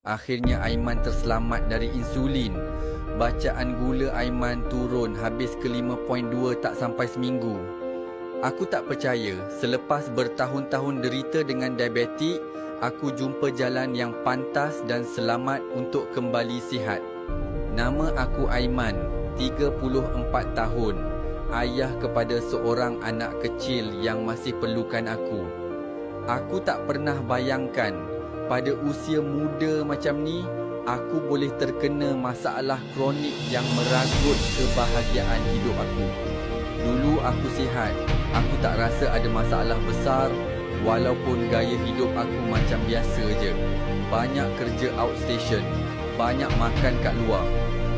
Akhirnya Aiman terselamat dari insulin. Bacaan gula Aiman turun habis ke 5.2 tak sampai seminggu. Aku tak percaya, selepas bertahun-tahun derita dengan diabetik, aku jumpa jalan yang pantas dan selamat untuk kembali sihat. Nama aku Aiman, 34 tahun, ayah kepada seorang anak kecil yang masih perlukan aku. Aku tak pernah bayangkan pada usia muda macam ni, aku boleh terkena masalah kronik yang meragut kebahagiaan hidup aku. Dulu aku sihat, aku tak rasa ada masalah besar walaupun gaya hidup aku macam biasa je. Banyak kerja outstation, banyak makan kat luar,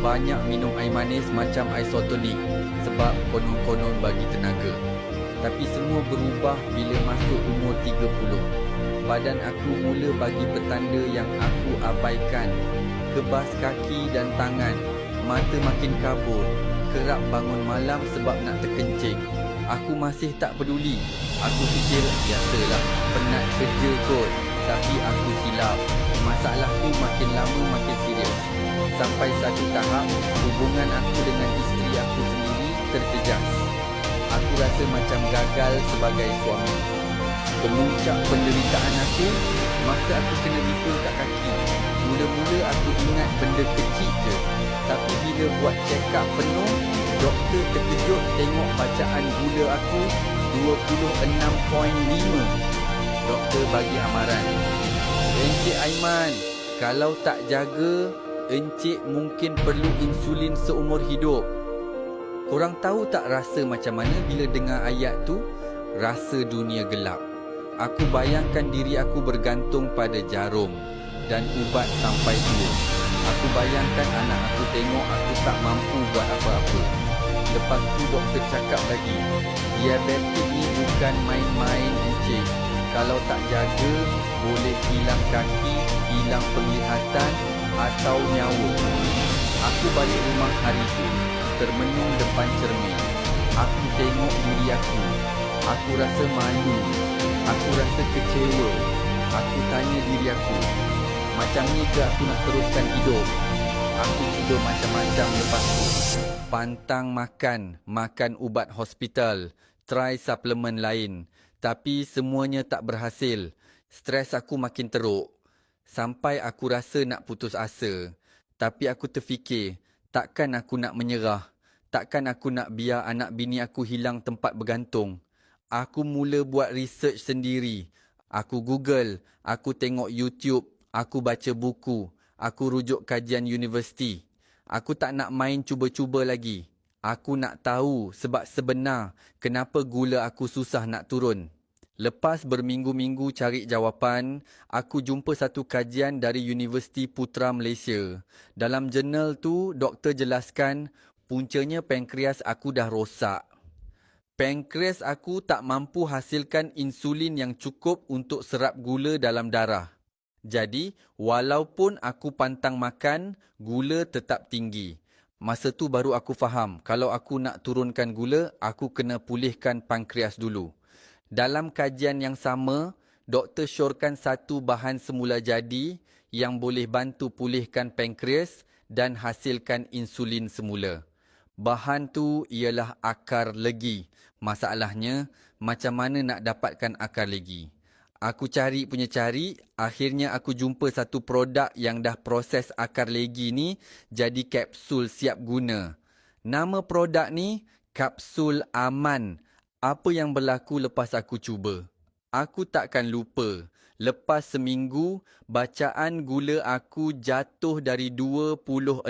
banyak minum air manis macam isotonik sebab konon-konon bagi tenaga. Tapi semua berubah bila masuk umur 30. Badan aku mula bagi petanda yang aku abaikan. Kebas kaki dan tangan, mata makin kabur, kerap bangun malam sebab nak terkencing. Aku masih tak peduli. Aku fikir, biasalah, penat kerja kot. Tapi aku silap. Masalah tu makin lama makin serius. Sampai satu tahap, hubungan aku dengan isteri aku sendiri terjejas. Aku rasa macam gagal sebagai suami. Kemuncak penderitaan aku, masa aku kena bisul kat kaki. Mula-mula aku ingat benda kecil je. Tapi bila buat check up penuh, doktor terkejut tengok bacaan gula aku 26.5. Doktor bagi amaran. Encik Aiman, kalau tak jaga, encik mungkin perlu insulin seumur hidup. Korang tahu tak rasa macam mana bila dengar ayat tu? Rasa dunia gelap. Aku bayangkan diri aku bergantung pada jarum dan ubat sampai tua. Aku bayangkan anak aku tengok aku tak mampu buat apa-apa. Lepas tu doktor cakap lagi, diabetik ni bukan main-main encik. Kalau tak jaga, boleh hilang kaki, hilang penglihatan atau nyawa. Aku balik rumah hari tu, termenung depan cermin. Aku tengok diri aku. Aku rasa malu. Aku rasa kecewa. Aku tanya diri aku, macam ni ke aku nak teruskan hidup? Aku cuba macam-macam lepas tu. Pantang makan ubat hospital, try suplemen lain. Tapi semuanya tak berhasil. Stres aku makin teruk. Sampai aku rasa nak putus asa. Tapi aku terfikir, takkan aku nak menyerah. Takkan aku nak biar anak bini aku hilang tempat bergantung. Aku mula buat research sendiri. Aku Google, aku tengok YouTube, aku baca buku, aku rujuk kajian universiti. Aku tak nak main cuba-cuba lagi. Aku nak tahu sebab sebenar kenapa gula aku susah nak turun. Lepas berminggu-minggu cari jawapan, aku jumpa satu kajian dari Universiti Putra Malaysia. Dalam jurnal tu, doktor jelaskan puncanya pankreas aku dah rosak. Pankreas aku tak mampu hasilkan insulin yang cukup untuk serap gula dalam darah. Jadi, walaupun aku pantang makan, gula tetap tinggi. Masa tu baru aku faham, kalau aku nak turunkan gula, aku kena pulihkan pankreas dulu. Dalam kajian yang sama, doktor syorkan satu bahan semula jadi yang boleh bantu pulihkan pankreas dan hasilkan insulin semula. Bahan tu ialah akar legi. Masalahnya, macam mana nak dapatkan akar legi? Aku cari, akhirnya aku jumpa satu produk yang dah proses akar legi ni jadi kapsul siap guna. Nama produk ni, Kapsul Aman. Apa yang berlaku lepas aku cuba? Aku takkan lupa. Lepas seminggu, bacaan gula aku jatuh dari 26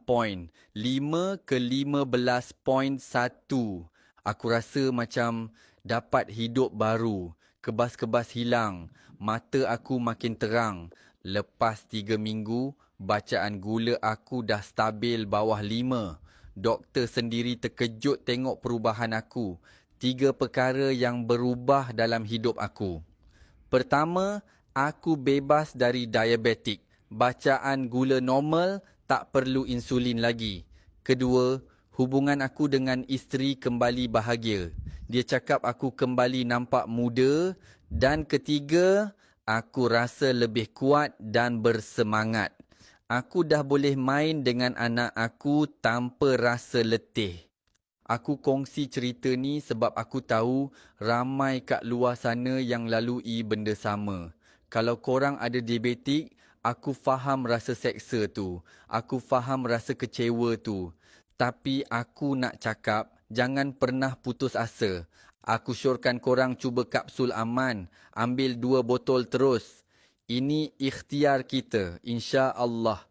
poin. 5 ke 15.1. Aku rasa macam dapat hidup baru. Kebas-kebas hilang. Mata aku makin terang. Lepas 3 minggu, bacaan gula aku dah stabil bawah 5. Doktor sendiri terkejut tengok perubahan aku. 3 perkara yang berubah dalam hidup aku. Pertama, aku bebas dari diabetik. Bacaan gula normal, tak perlu insulin lagi. Kedua, hubungan aku dengan isteri kembali bahagia. Dia cakap aku kembali nampak muda. Dan ketiga, Aku rasa lebih kuat dan bersemangat. Aku dah boleh main dengan anak aku tanpa rasa letih. Aku kongsi cerita ni sebab aku tahu ramai kat luar sana yang lalui benda sama. Kalau korang ada diabetik, aku faham rasa seksa tu. Aku faham rasa kecewa tu. Tapi aku nak cakap, jangan pernah putus asa. Aku syorkan korang cuba kapsul aman. Ambil 2 botol terus. Ini ikhtiar kita, insya Allah.